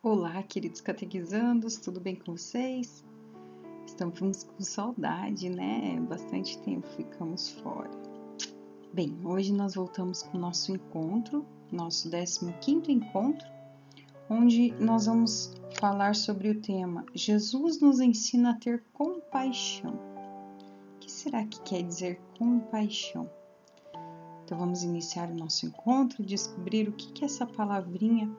Olá, queridos catequizandos, tudo bem com vocês? Estamos com saudade, né? Bastante tempo ficamos fora. Bem, hoje nós voltamos com o nosso encontro, nosso 15º encontro, onde nós vamos falar sobre o tema Jesus nos ensina a ter compaixão. O que será que quer dizer compaixão? Então vamos iniciar o nosso encontro e descobrir o que essa palavrinha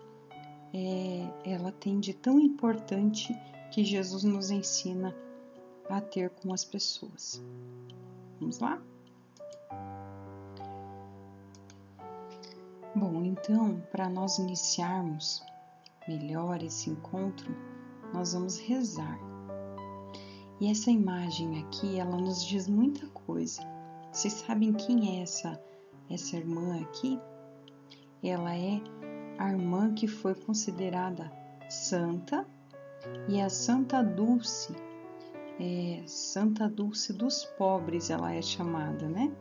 ela tem de tão importante que Jesus nos ensina a ter com as pessoas. Vamos lá? Bom, então, para nós iniciarmos melhor esse encontro, nós vamos rezar. E essa imagem aqui, ela nos diz muita coisa. Vocês sabem quem é essa irmã aqui? Ela é a irmã que foi considerada santa e a Santa Dulce, Santa Dulce dos pobres ela é chamada, né?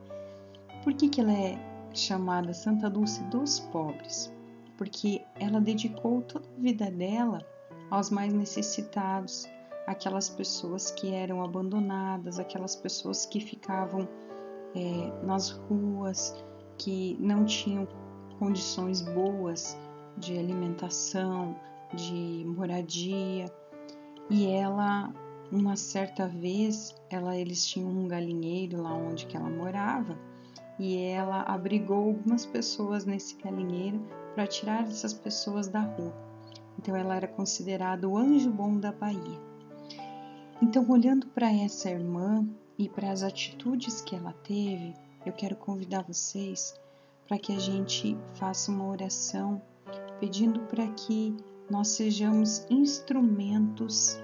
Por que ela é chamada Santa Dulce dos pobres? Porque ela dedicou toda a vida dela aos mais necessitados, aquelas pessoas que eram abandonadas, aquelas pessoas que ficavam nas ruas, que não tinham condições boas de alimentação, de moradia. E ela, uma certa vez, eles tinham um galinheiro lá onde que ela morava, e ela abrigou algumas pessoas nesse galinheiro para tirar essas pessoas da rua. Então ela era considerada o anjo bom da Bahia. Então, olhando para essa irmã e para as atitudes que ela teve, eu quero convidar vocês para que a gente faça uma oração pedindo para que nós sejamos instrumentos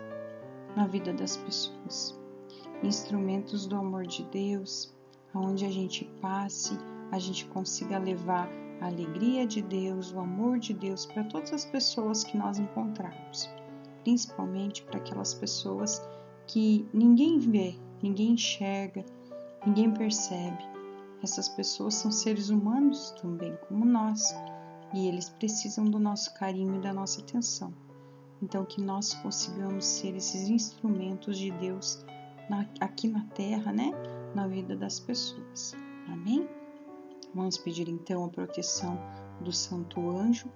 na vida das pessoas, instrumentos do amor de Deus, aonde a gente passe, a gente consiga levar a alegria de Deus, o amor de Deus para todas as pessoas que nós encontrarmos, principalmente para aquelas pessoas que ninguém vê, ninguém enxerga, ninguém percebe. Essas pessoas são seres humanos também como nós, e eles precisam do nosso carinho e da nossa atenção. Então, que nós consigamos ser esses instrumentos de Deus aqui na Terra, né? Na vida das pessoas. Amém? Vamos pedir então a proteção do Santo Anjo,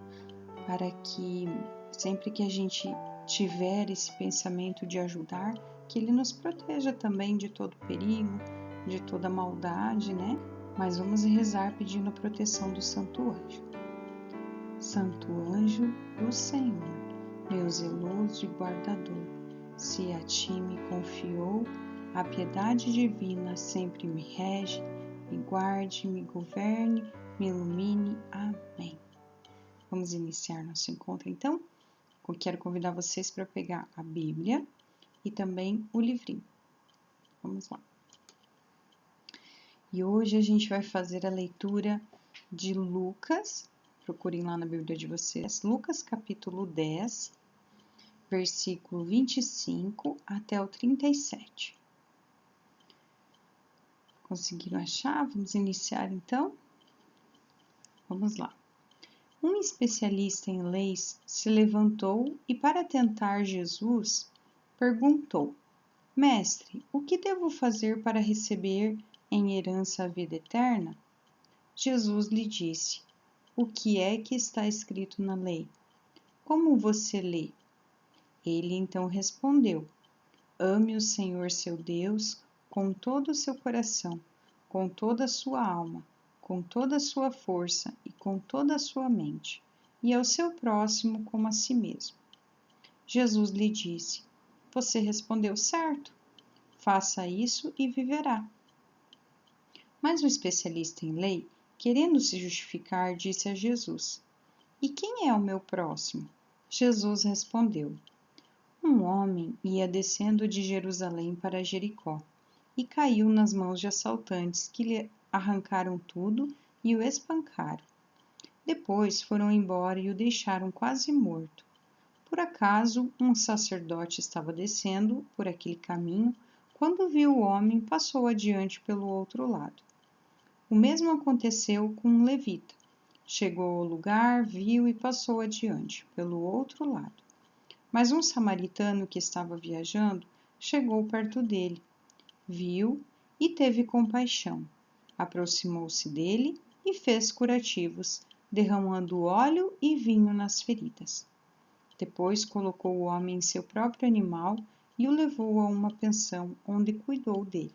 para que sempre que a gente tiver esse pensamento de ajudar, que ele nos proteja também de todo perigo, de toda maldade, né? Mas vamos rezar pedindo a proteção do Santo Anjo. Santo anjo do Senhor, meu zeloso e guardador, se a ti me confiou, a piedade divina sempre me rege, me guarde, me governe, me ilumine. Amém. Vamos iniciar nosso encontro então? Eu quero convidar vocês para pegar a Bíblia e também o livrinho. Vamos lá. E hoje a gente vai fazer a leitura de Lucas. Procurem lá na Bíblia de vocês, Lucas capítulo 10, versículo 25 até o 37. Conseguiram achar? Vamos iniciar então? Vamos lá. Um especialista em leis se levantou e, para tentar Jesus, perguntou: Mestre, o que devo fazer para receber em herança a vida eterna? Jesus lhe disse: O que é que está escrito na lei? Como você lê? Ele então respondeu: Ame o Senhor seu Deus com todo o seu coração, com toda a sua alma, com toda a sua força e com toda a sua mente, e ao seu próximo como a si mesmo. Jesus lhe disse: Você respondeu certo. Faça isso e viverá. Mas o especialista em lei, querendo se justificar, disse a Jesus: E quem é o meu próximo? Jesus respondeu: Um homem ia descendo de Jerusalém para Jericó e caiu nas mãos de assaltantes que lhe arrancaram tudo e o espancaram. Depois foram embora e o deixaram quase morto. Por acaso, um sacerdote estava descendo por aquele caminho. Quando viu o homem, passou adiante pelo outro lado. O mesmo aconteceu com um levita. Chegou ao lugar, viu e passou adiante, pelo outro lado. Mas um samaritano que estava viajando chegou perto dele, viu e teve compaixão. Aproximou-se dele e fez curativos, derramando óleo e vinho nas feridas. Depois colocou o homem em seu próprio animal e o levou a uma pensão, onde cuidou dele.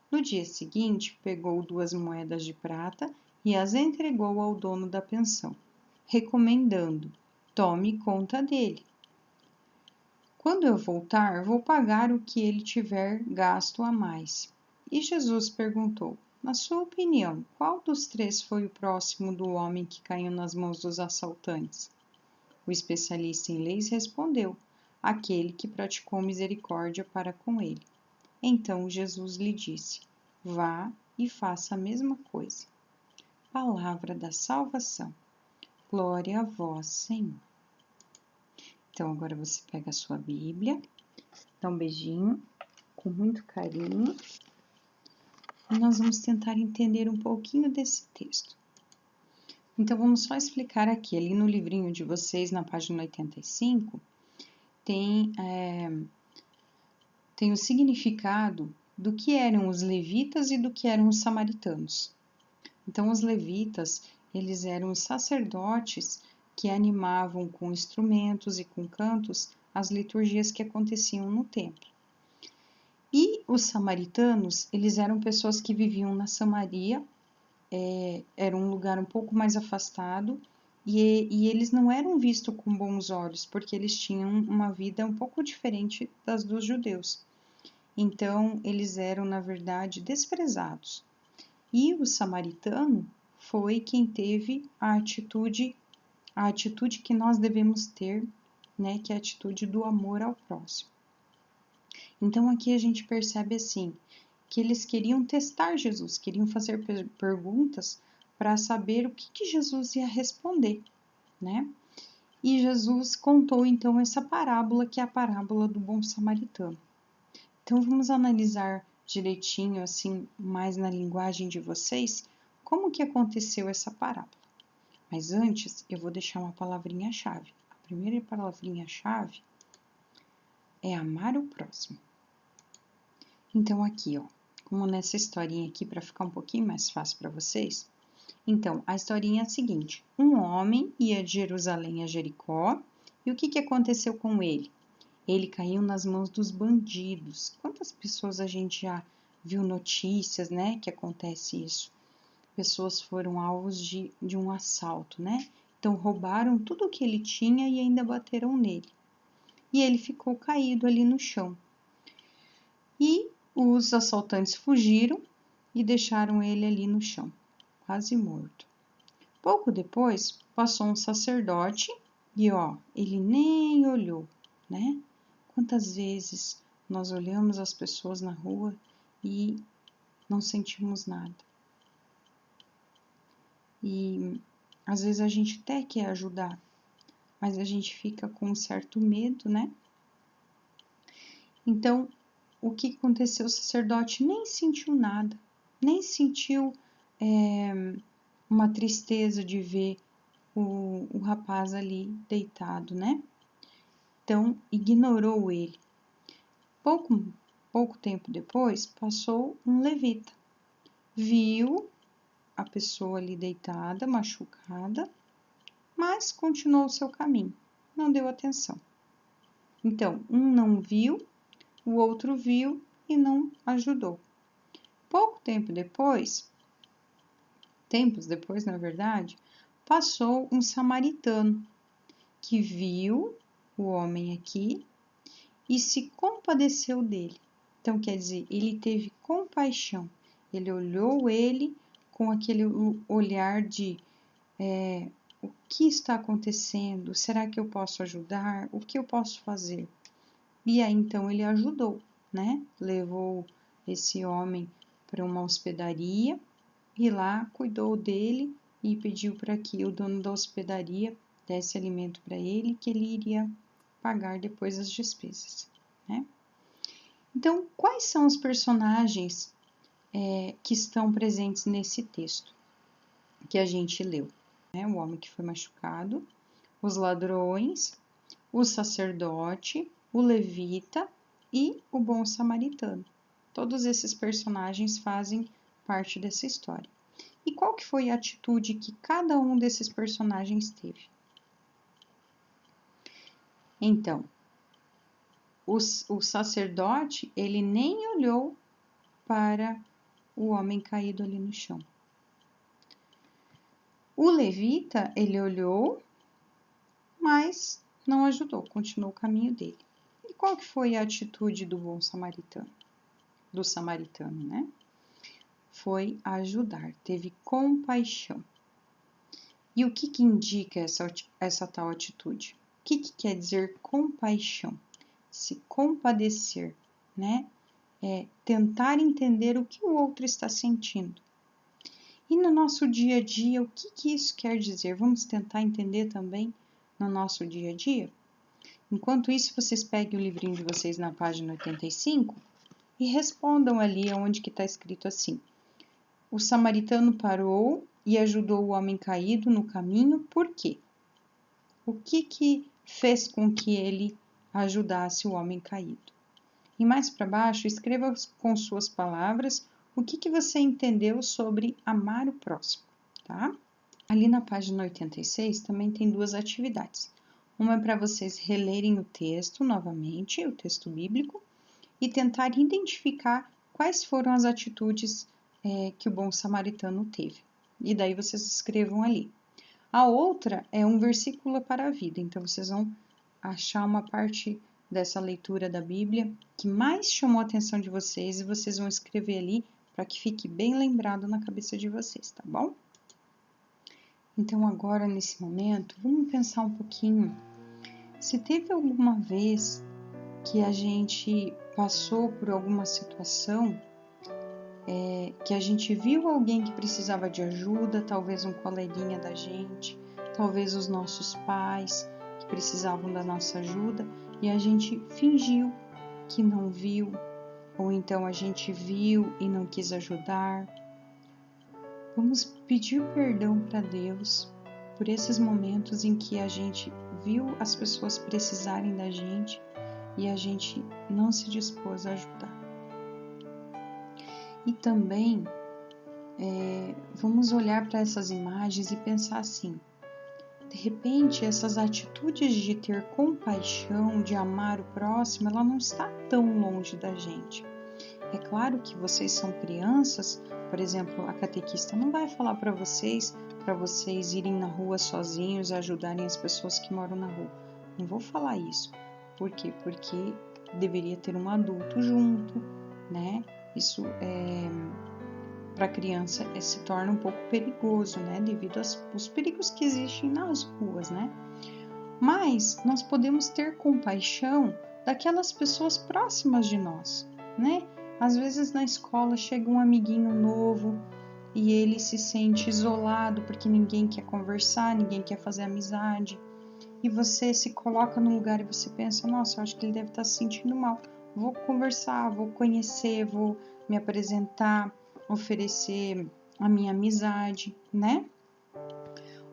No dia seguinte, pegou 2 moedas de prata e as entregou ao dono da pensão, recomendando: tome conta dele. Quando eu voltar, vou pagar o que ele tiver gasto a mais. E Jesus perguntou: na sua opinião, qual dos 3 foi o próximo do homem que caiu nas mãos dos assaltantes? O especialista em leis respondeu: aquele que praticou misericórdia para com ele. Então Jesus lhe disse: vá e faça a mesma coisa. Palavra da salvação. Glória a vós, Senhor. Então agora você pega a sua Bíblia, dá um beijinho, com muito carinho, e nós vamos tentar entender um pouquinho desse texto. Então, vamos só explicar aqui, ali no livrinho de vocês, na página 85, tem o significado do que eram os levitas e do que eram os samaritanos. Então, os levitas, eles eram os sacerdotes que animavam com instrumentos e com cantos as liturgias que aconteciam no templo. E os samaritanos, eles eram pessoas que viviam na Samaria, era um lugar um pouco mais afastado, e eles não eram vistos com bons olhos, porque eles tinham uma vida um pouco diferente das dos judeus. Então, eles eram, na verdade, desprezados. E o samaritano foi quem teve a atitude que nós devemos ter, né, que é a atitude do amor ao próximo. Então, aqui a gente percebe assim, que eles queriam testar Jesus, queriam fazer perguntas para saber o que Jesus ia responder, né? E Jesus contou então essa parábola, que é a parábola do bom samaritano. Então vamos analisar direitinho, assim, mais na linguagem de vocês, como que aconteceu essa parábola. Mas antes, eu vou deixar uma palavrinha-chave. A primeira palavrinha-chave é amar o próximo. Então aqui, ó, como nessa historinha aqui, para ficar um pouquinho mais fácil para vocês. Então, a historinha é a seguinte: um homem ia de Jerusalém a Jericó, e o que aconteceu com ele? Ele caiu nas mãos dos bandidos. Quantas pessoas a gente já viu notícias, né, que acontece isso? Pessoas foram alvos de um assalto, né? Então, roubaram tudo o que ele tinha e ainda bateram nele. E ele ficou caído ali no chão. E os assaltantes fugiram e deixaram ele ali no chão, quase morto. Pouco depois, passou um sacerdote e, ó, ele nem olhou, né? Quantas vezes nós olhamos as pessoas na rua e não sentimos nada? E às vezes a gente até quer ajudar, mas a gente fica com um certo medo, né? Então, o que aconteceu? O sacerdote nem sentiu nada, nem sentiu uma tristeza de ver o rapaz ali deitado, né? Então, ignorou ele. Pouco tempo depois, passou um levita. Viu a pessoa ali deitada, machucada, mas continuou o seu caminho, não deu atenção. Então, um não viu, o outro viu e não ajudou. Tempos depois, na verdade, passou um samaritano que viu o homem aqui e se compadeceu dele. Então, quer dizer, ele teve compaixão. Ele olhou ele com aquele olhar de o que está acontecendo? Será que eu posso ajudar? O que eu posso fazer? E aí, então, ele ajudou, né? Levou esse homem para uma hospedaria e lá cuidou dele e pediu para que o dono da hospedaria desse alimento para ele, que ele iria pagar depois as despesas, né? Então, quais são os personagens que estão presentes nesse texto que a gente leu? O homem que foi machucado, os ladrões, o sacerdote, o levita e o bom samaritano. Todos esses personagens fazem parte dessa história. E qual que foi a atitude que cada um desses personagens teve? Então, o sacerdote, ele nem olhou para o homem caído ali no chão. O levita, ele olhou, mas não ajudou, continuou o caminho dele. E qual que foi a atitude do bom samaritano? Do samaritano, né? Foi ajudar, teve compaixão. E o que que indica essa tal atitude? O que que quer dizer compaixão? Se compadecer, né? É tentar entender o que o outro está sentindo. E no nosso dia a dia, o que que isso quer dizer? Vamos tentar entender também no nosso dia a dia? Enquanto isso, vocês peguem o livrinho de vocês na página 85 e respondam ali onde que está escrito assim. O samaritano parou e ajudou o homem caído no caminho, por quê? O que que fez com que ele ajudasse o homem caído? E mais para baixo, escreva com suas palavras o que que você entendeu sobre amar o próximo, tá? Ali na página 86 também tem duas atividades. Uma é para vocês relerem o texto novamente, o texto bíblico, e tentar identificar quais foram as atitudes que o bom samaritano teve. E daí vocês escrevam ali. A outra é um versículo para a vida, então vocês vão achar uma parte dessa leitura da Bíblia que mais chamou a atenção de vocês e vocês vão escrever ali para que fique bem lembrado na cabeça de vocês, tá bom? Então agora, nesse momento, vamos pensar um pouquinho se teve alguma vez que a gente passou por alguma situação que a gente viu alguém que precisava de ajuda, talvez um coleguinha da gente, talvez os nossos pais que precisavam da nossa ajuda e a gente fingiu que não viu, ou então a gente viu e não quis ajudar. Vamos pedir perdão para Deus por esses momentos em que a gente viu as pessoas precisarem da gente e a gente não se dispôs a ajudar. E também vamos olhar para essas imagens e pensar assim, de repente essas atitudes de ter compaixão, de amar o próximo, ela não está tão longe da gente. É claro que vocês são crianças, por exemplo, a catequista não vai falar para vocês irem na rua sozinhos e ajudarem as pessoas que moram na rua. Não vou falar isso. Por quê? Porque deveria ter um adulto junto, né? Isso para a criança se torna um pouco perigoso, né? Devido aos perigos que existem nas ruas, né? Mas nós podemos ter compaixão daquelas pessoas próximas de nós, né? Às vezes na escola chega um amiguinho novo e ele se sente isolado porque ninguém quer conversar, ninguém quer fazer amizade. E você se coloca no lugar e você pensa, nossa, eu acho que ele deve estar se sentindo mal. Vou conversar, vou conhecer, vou me apresentar, oferecer a minha amizade, né?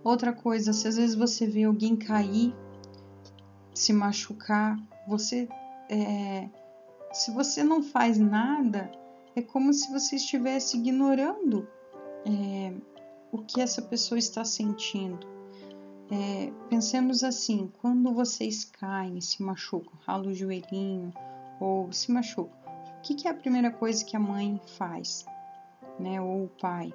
Outra coisa, se às vezes você vê alguém cair, se machucar, se você não faz nada, é como se você estivesse ignorando o que essa pessoa está sentindo. Pensemos assim, quando vocês caem, se machucam, ralam o joelhinho ou se machucam, o que é a primeira coisa que a mãe faz, né? Ou o pai?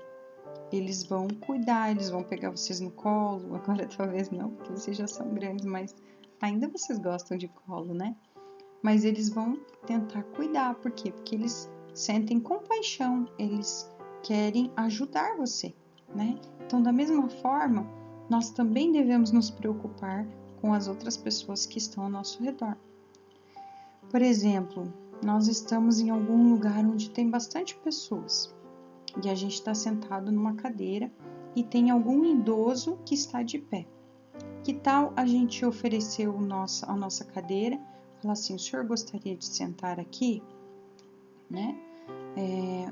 Eles vão cuidar, eles vão pegar vocês no colo, agora talvez não, porque vocês já são grandes, mas ainda vocês gostam de colo, né? Mas eles vão tentar cuidar, por quê? Porque eles sentem compaixão, eles querem ajudar você, né? Então, da mesma forma, nós também devemos nos preocupar com as outras pessoas que estão ao nosso redor. Por exemplo, nós estamos em algum lugar onde tem bastante pessoas e a gente está sentado numa cadeira e tem algum idoso que está de pé. Que tal a gente oferecer a nossa cadeira, falar assim, o senhor gostaria de sentar aqui? Né?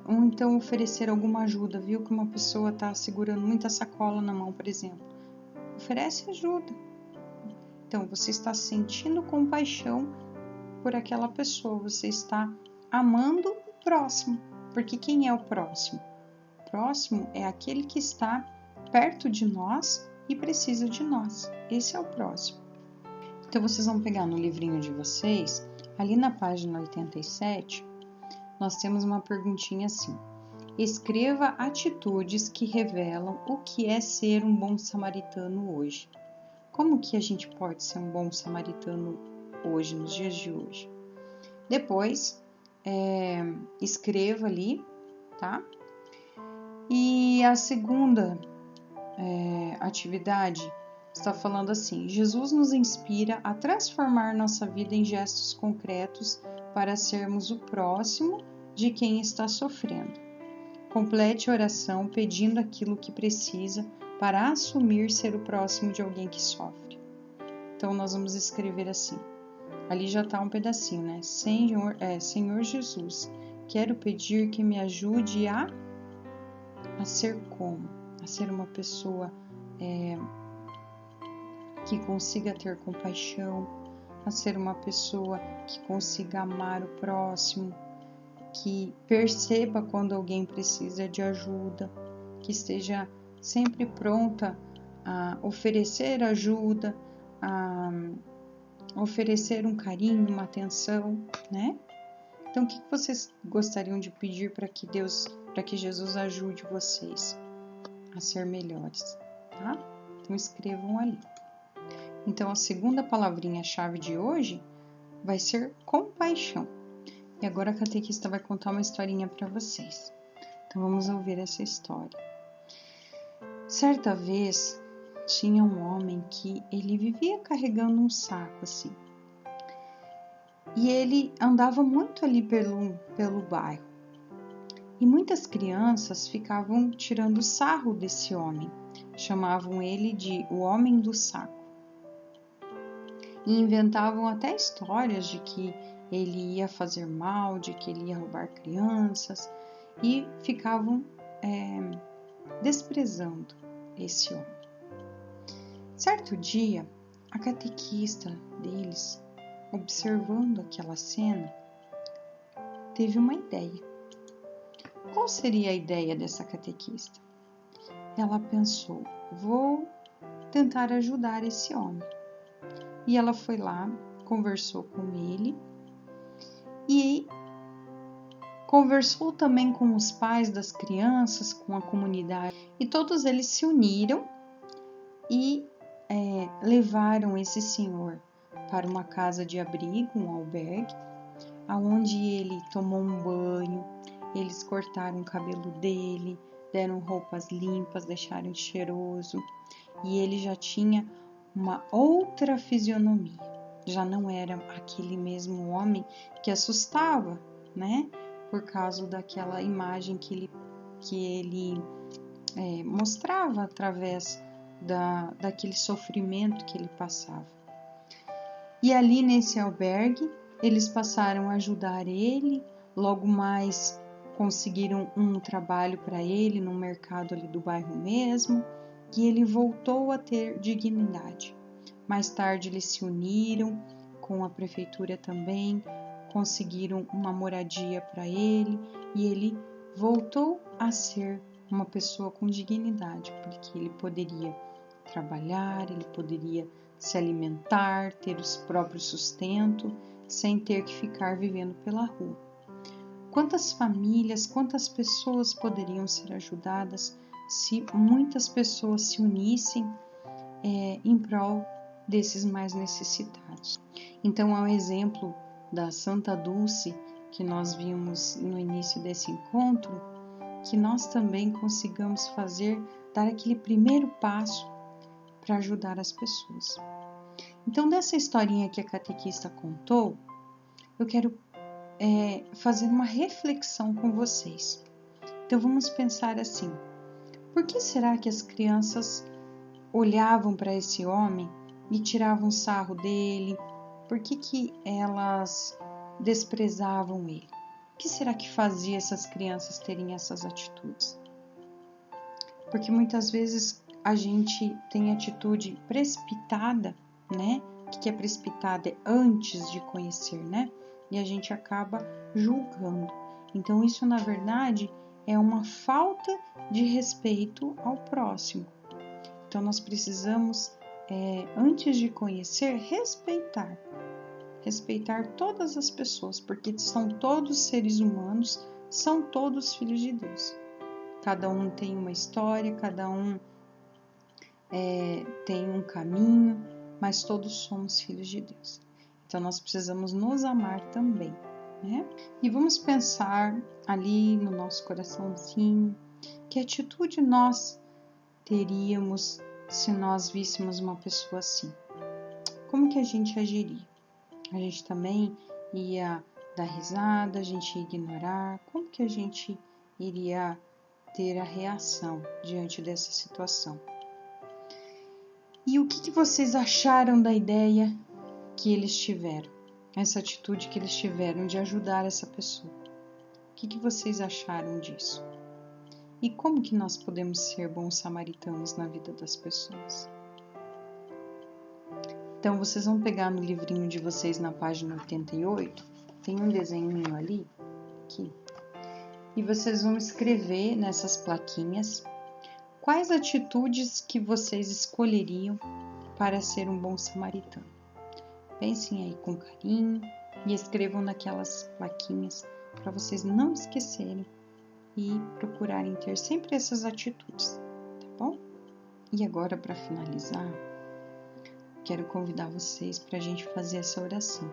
Ou então oferecer alguma ajuda, viu que uma pessoa está segurando muita sacola na mão, por exemplo. Oferece ajuda. Então, você está sentindo compaixão por aquela pessoa, você está amando o próximo. Porque quem é o próximo? O próximo é aquele que está perto de nós e precisa de nós. Esse é o próximo. Então, vocês vão pegar no livrinho de vocês, ali na página 87, nós temos uma perguntinha assim. Escreva atitudes que revelam o que é ser um bom samaritano hoje. Como que a gente pode ser um bom samaritano hoje, nos dias de hoje? Depois, escreva ali, tá? E a segunda atividade está falando assim: Jesus nos inspira a transformar nossa vida em gestos concretos para sermos o próximo de quem está sofrendo. Complete a oração pedindo aquilo que precisa para assumir ser o próximo de alguém que sofre. Então, nós vamos escrever assim. Ali já está um pedacinho, né? Senhor Jesus, quero pedir que me ajude a ser como? A ser uma pessoa que consiga ter compaixão, a ser uma pessoa que consiga amar o próximo, que perceba quando alguém precisa de ajuda, que esteja sempre pronta a oferecer ajuda, a oferecer um carinho, uma atenção, né? Então, o que vocês gostariam de pedir para que Jesus ajude vocês a ser melhores, tá? Então, escrevam ali. Então, a segunda palavrinha-chave de hoje vai ser compaixão. E agora a catequista vai contar uma historinha para vocês. Então, vamos ouvir essa história. Certa vez, tinha um homem que ele vivia carregando um saco assim. E ele andava muito ali pelo bairro. E muitas crianças ficavam tirando sarro desse homem. Chamavam ele de o homem do saco. E inventavam até histórias de que ele ia fazer mal, de que ele ia roubar crianças. E ficavam desprezando esse homem. Certo dia, a catequista deles, observando aquela cena, teve uma ideia. Qual seria a ideia dessa catequista? Ela pensou, vou tentar ajudar esse homem. E ela foi lá, conversou com ele e conversou também com os pais das crianças, com a comunidade. E todos eles se uniram e levaram esse senhor para uma casa de abrigo, um albergue, aonde ele tomou um banho, eles cortaram o cabelo dele, deram roupas limpas, deixaram cheiroso, e ele já tinha uma outra fisionomia, já não era aquele mesmo homem que assustava, né? Por causa daquela imagem que ele mostrava através daquele sofrimento que ele passava. E ali nesse albergue, eles passaram a ajudar ele, logo mais conseguiram um trabalho para ele no mercado ali do bairro mesmo, e ele voltou a ter dignidade. Mais tarde eles se uniram com a prefeitura também, conseguiram uma moradia para ele, e ele voltou a ser uma pessoa com dignidade, porque ele poderia trabalhar, ele poderia se alimentar, ter o próprio sustento, sem ter que ficar vivendo pela rua. Quantas famílias, quantas pessoas poderiam ser ajudadas se muitas pessoas se unissem em prol desses mais necessitados? Então, é um exemplo da Santa Dulce que nós vimos no início desse encontro, que nós também consigamos dar aquele primeiro passo para ajudar as pessoas. Então, dessa historinha que a catequista contou, eu quero fazer uma reflexão com vocês. Então, vamos pensar assim: por que será que as crianças olhavam para esse homem e tiravam sarro dele? Por que elas desprezavam ele? O que será que fazia essas crianças terem essas atitudes? Porque muitas vezes a gente tem atitude precipitada, né? que é precipitado é antes de conhecer, né? E a gente acaba julgando. Então, isso na verdade é uma falta de respeito ao próximo. Então, nós precisamos, antes de conhecer, respeitar todas as pessoas, porque são todos seres humanos, são todos filhos de Deus. Cada um tem uma história, cada um tem um caminho, mas todos somos filhos de Deus. Então, nós precisamos nos amar também, né? E vamos pensar ali no nosso coraçãozinho, que atitude nós teríamos se nós víssemos uma pessoa assim? Como que a gente agiria? A gente também ia dar risada, a gente ia ignorar? Como que a gente iria ter a reação diante dessa situação? E o que vocês acharam da ideia que eles tiveram? Essa atitude que eles tiveram de ajudar essa pessoa? O que vocês acharam disso? E como que nós podemos ser bons samaritanos na vida das pessoas? Então, vocês vão pegar no livrinho de vocês na página 88, tem um desenho ali, aqui, e vocês vão escrever nessas plaquinhas quais atitudes que vocês escolheriam para ser um bom samaritano. Pensem aí com carinho e escrevam naquelas plaquinhas para vocês não esquecerem e procurarem ter sempre essas atitudes, tá bom? E agora, para finalizar, quero convidar vocês para a gente fazer essa oração.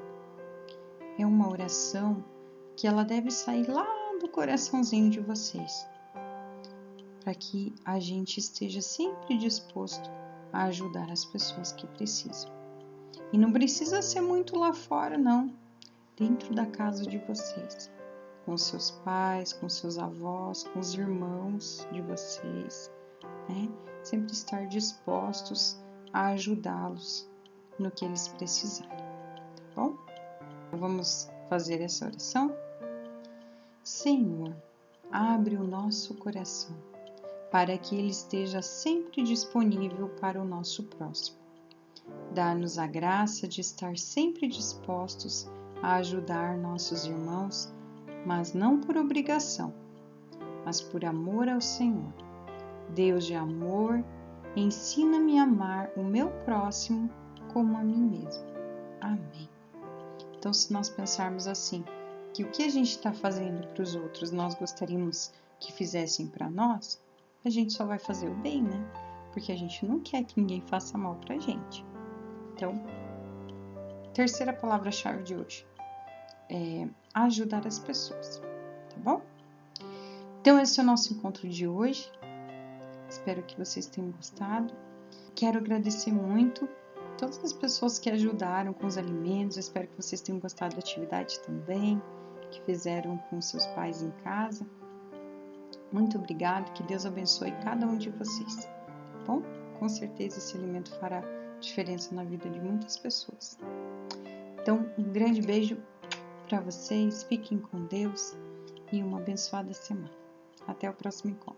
É uma oração que ela deve sair lá do coraçãozinho de vocês, para que a gente esteja sempre disposto a ajudar as pessoas que precisam. E não precisa ser muito lá fora, não. Dentro da casa de vocês, com seus pais, com seus avós, com os irmãos de vocês, né? Sempre estar dispostos a ajudá-los no que eles precisarem, tá bom? Vamos fazer essa oração? Senhor, abre o nosso coração para que ele esteja sempre disponível para o nosso próximo. Dá-nos a graça de estar sempre dispostos a ajudar nossos irmãos, mas não por obrigação, mas por amor ao Senhor. Deus de amor, ensina-me a amar o meu próximo como a mim mesmo. Amém. Então, se nós pensarmos assim, que o que a gente está fazendo para os outros, nós gostaríamos que fizessem para nós, a gente só vai fazer o bem, né? Porque a gente não quer que ninguém faça mal para a gente. Então, terceira palavra-chave de hoje é ajudar as pessoas, tá bom? Então, esse é o nosso encontro de hoje. Espero que vocês tenham gostado. Quero agradecer muito todas as pessoas que ajudaram com os alimentos. Espero que vocês tenham gostado da atividade também, que fizeram com seus pais em casa. Muito obrigado, que Deus abençoe cada um de vocês, tá bom? Com certeza esse alimento fará diferença na vida de muitas pessoas. Então, um grande beijo para vocês, fiquem com Deus e uma abençoada semana. Até o próximo encontro.